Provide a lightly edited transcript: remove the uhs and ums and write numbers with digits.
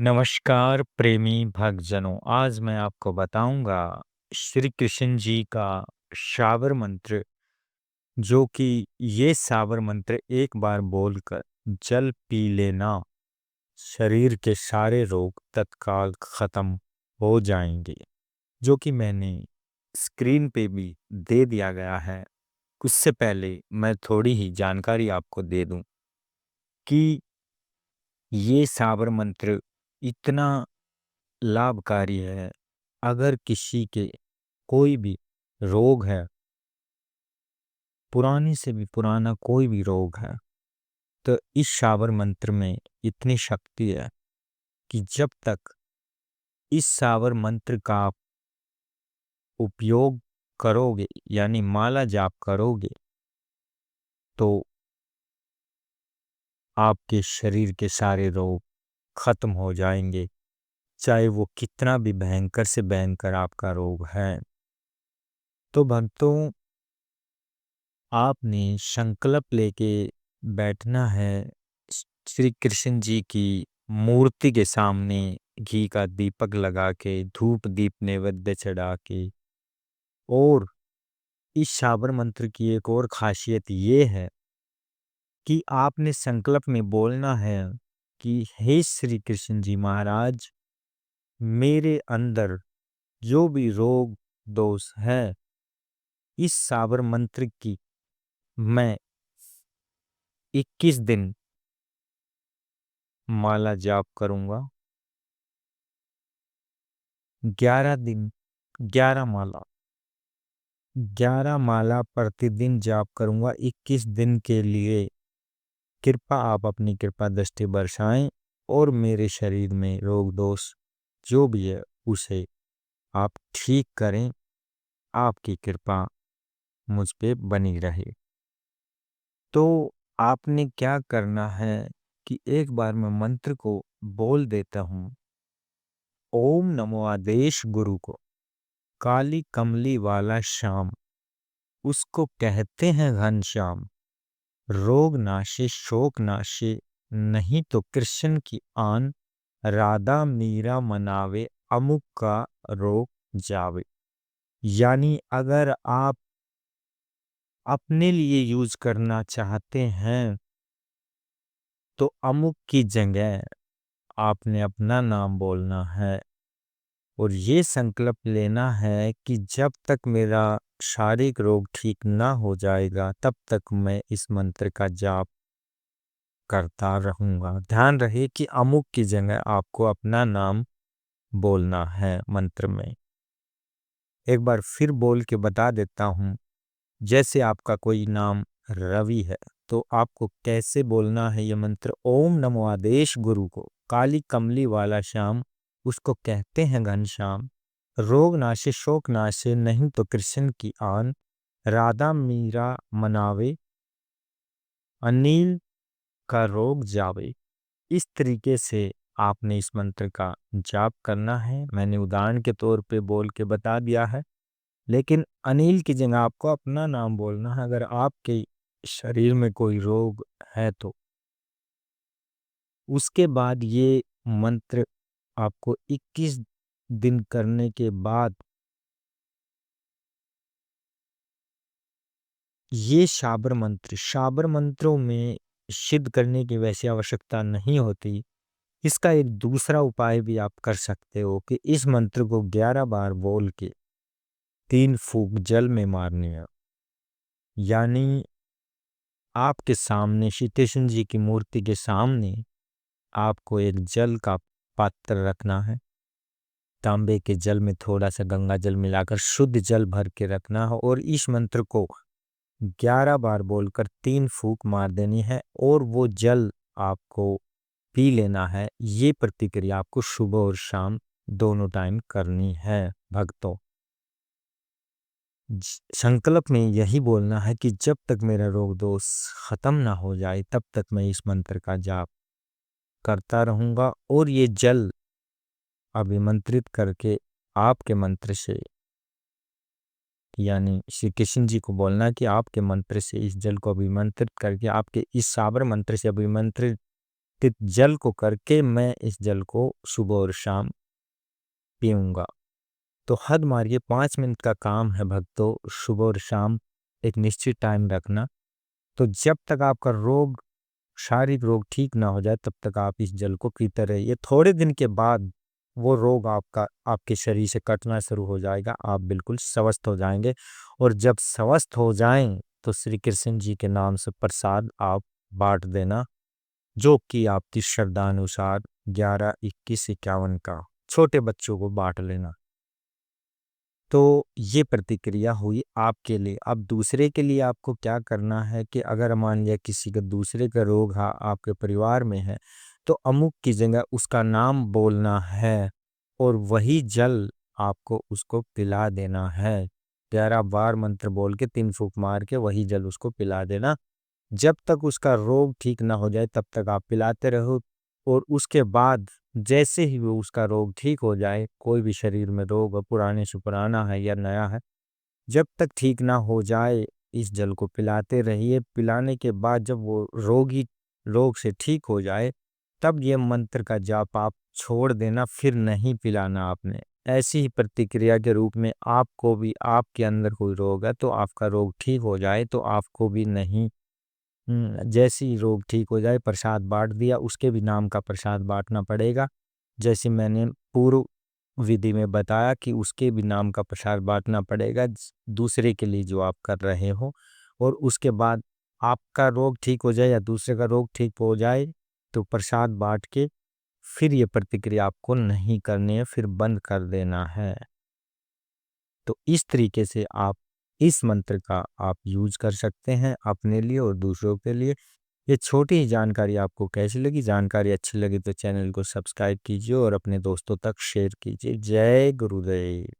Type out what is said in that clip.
नमस्कार प्रेमी भक्तजनों, आज मैं आपको बताऊंगा श्री कृष्ण जी का शाबर मंत्र, जो कि ये शाबर मंत्र एक बार बोलकर जल पी लेना, शरीर के सारे रोग तत्काल खत्म हो जाएंगे। जो कि मैंने स्क्रीन पे भी दे दिया गया है। उससे पहले मैं थोड़ी ही जानकारी आपको दे दूं कि ये शाबर मंत्र इतना लाभकारी है। अगर किसी के कोई भी रोग है, पुराने से भी पुराना कोई भी रोग है, तो इस शाबर मंत्र में इतनी शक्ति है कि जब तक इस शाबर मंत्र का आप उपयोग करोगे, यानी माला जाप करोगे, तो आपके शरीर के सारे रोग खत्म हो जाएंगे, चाहे वो कितना भी भयंकर से भयंकर आपका रोग है। तो भक्तों, आपने संकल्प लेके बैठना है श्री कृष्ण जी की मूर्ति के सामने, घी का दीपक लगा के, धूप दीप नैवेद्य चढ़ा के। और इस शाबर मंत्र की एक और खासियत ये है कि आपने संकल्प में बोलना है कि हे श्री कृष्ण जी महाराज, मेरे अंदर जो भी रोग दोष है, इस शाबर मंत्र की मैं 21 दिन माला जाप करूंगा। 11 दिन 11 माला 11 माला प्रतिदिन जाप करूंगा 21 दिन के लिए। कृपा आप अपनी कृपा दृष्टि बरसाएं और मेरे शरीर में रोग दोष जो भी है उसे आप ठीक करें। आपकी कृपा मुझ पे बनी रहे। तो आपने क्या करना है कि एक बार मैं मंत्र को बोल देता हूं। ओम नमो आदेश गुरु को, काली कमली वाला श्याम, उसको कहते हैं घनश्याम। रोग नाशे शोक नाशे, नहीं तो कृष्ण की आन, राधा मीरा मनावे, अमुक का रोग जावे। यानी अगर आप अपने लिए यूज करना चाहते हैं तो अमुक की जगह आपने अपना नाम बोलना है और ये संकल्प लेना है कि जब तक मेरा शारीरिक रोग ठीक ना हो जाएगा तब तक मैं इस मंत्र का जाप करता रहूंगा। ध्यान रहे कि अमुक की जगह आपको अपना नाम बोलना है मंत्र में। एक बार फिर बोल के बता देता हूं। जैसे आपका कोई नाम रवि है, तो आपको कैसे बोलना है ये मंत्र। ओम नमो आदेश गुरु को, काली कमली वाला श्याम, उसको कहते हैं घनश्याम। रोग नाशे शोक नाशे, नहीं तो कृष्ण की आन, राधा मीरा मनावे, अनिल का रोग जावे। इस तरीके से आपने इस मंत्र का जाप करना है। मैंने उदाहरण के तौर पे बोल के बता दिया है, लेकिन अनिल की जगह आपको अपना नाम बोलना है अगर आपके शरीर में कोई रोग है तो। उसके बाद ये मंत्र आपको 21 दिन करने के बाद ये शाबर मंत्रों में सिद्ध करने की वैसी आवश्यकता नहीं होती। इसका एक दूसरा उपाय भी आप कर सकते हो कि इस मंत्र को 11 बार बोल के 3 फूंक जल में मारनी है। यानी आपके सामने श्री कृष्ण जी की मूर्ति के सामने आपको एक जल का पात्र रखना है। तांबे के जल में थोड़ा सा गंगा जल मिलाकर शुद्ध जल भर के रखना है और इस मंत्र को 11 बार बोलकर 3 फूंक मार देनी है और वो जल आपको पी लेना है। ये प्रतिक्रिया आपको सुबह और शाम दोनों टाइम करनी है भक्तों। संकल्प में यही बोलना है कि जब तक मेरा रोग दोष खत्म ना हो जाए तब तक मैं इस मंत्र का जाप करता रहूंगा। और ये जल अभिमंत्रित करके आपके मंत्र से, यानी श्री कृष्ण जी को बोलना कि आपके मंत्र से इस जल को अभिमंत्रित करके आपके इस साबर मंत्र से अभिमंत्रित परिवर्तित जल को करके मैं इस जल को सुबह और शाम पीऊंगा। तो हद मारिए 5 मिनट का काम है भक्तों, सुबह और शाम एक निश्चित टाइम रखना। तो जब तक आपका रोग, शारीरिक रोग ठीक ना हो जाए तब तक आप इस जल को पीते रहिए। थोड़े दिन के बाद वो रोग आपका आपके शरीर से कटना शुरू हो जाएगा, आप बिल्कुल स्वस्थ हो जाएंगे। और जब स्वस्थ हो जाएं तो श्री कृष्ण जी के नाम से प्रसाद आप बांट देना, जो कि आपकी श्रद्धा अनुसार 11, 21, 51 का छोटे बच्चों को बांट लेना। तो ये प्रतिक्रिया हुई आपके लिए। अब दूसरे के लिए आपको क्या करना है कि अगर मान लिया किसी का दूसरे का रोग आपके परिवार में है, तो अमुक की जगह उसका नाम बोलना है और वही जल आपको उसको पिला देना है। 11 बार मंत्र बोल के 3 फूंक मार के वही जल उसको पिला देना। जब तक उसका रोग ठीक ना हो जाए तब तक आप पिलाते रहो। और उसके बाद जैसे ही वो उसका रोग ठीक हो जाए, कोई भी शरीर में रोग हो, पुराने से पुराना है या नया है, जब तक ठीक ना हो जाए इस जल को पिलाते रहिए। पिलाने के बाद जब वो रोगी रोग से ठीक हो जाए तब ये मंत्र का जाप आप छोड़ देना, फिर नहीं पिलाना आपने। ऐसी ही प्रतिक्रिया के रूप में आपको भी, आपके अंदर कोई रोग है तो आपका रोग ठीक हो जाए तो आपको भी नहीं, जैसे ही रोग ठीक हो जाए प्रसाद बांट दिया, उसके भी नाम का प्रसाद बांटना पड़ेगा। जैसे मैंने पूर्व विधि में बताया कि उसके भी नाम का प्रसाद बांटना पड़ेगा दूसरे के लिए जो आप कर रहे हो। और उसके बाद आपका रोग ठीक हो जाए या दूसरे का रोग ठीक हो जाए तो प्रसाद बांट के फिर ये प्रतिक्रिया आपको नहीं करनी है, फिर बंद कर देना है। तो इस तरीके से आप इस मंत्र का आप यूज कर सकते हैं अपने लिए और दूसरों के लिए। ये छोटी ही जानकारी आपको कैसी लगी? जानकारी अच्छी लगी तो चैनल को सब्सक्राइब कीजिए और अपने दोस्तों तक शेयर कीजिए। जय गुरुदेव।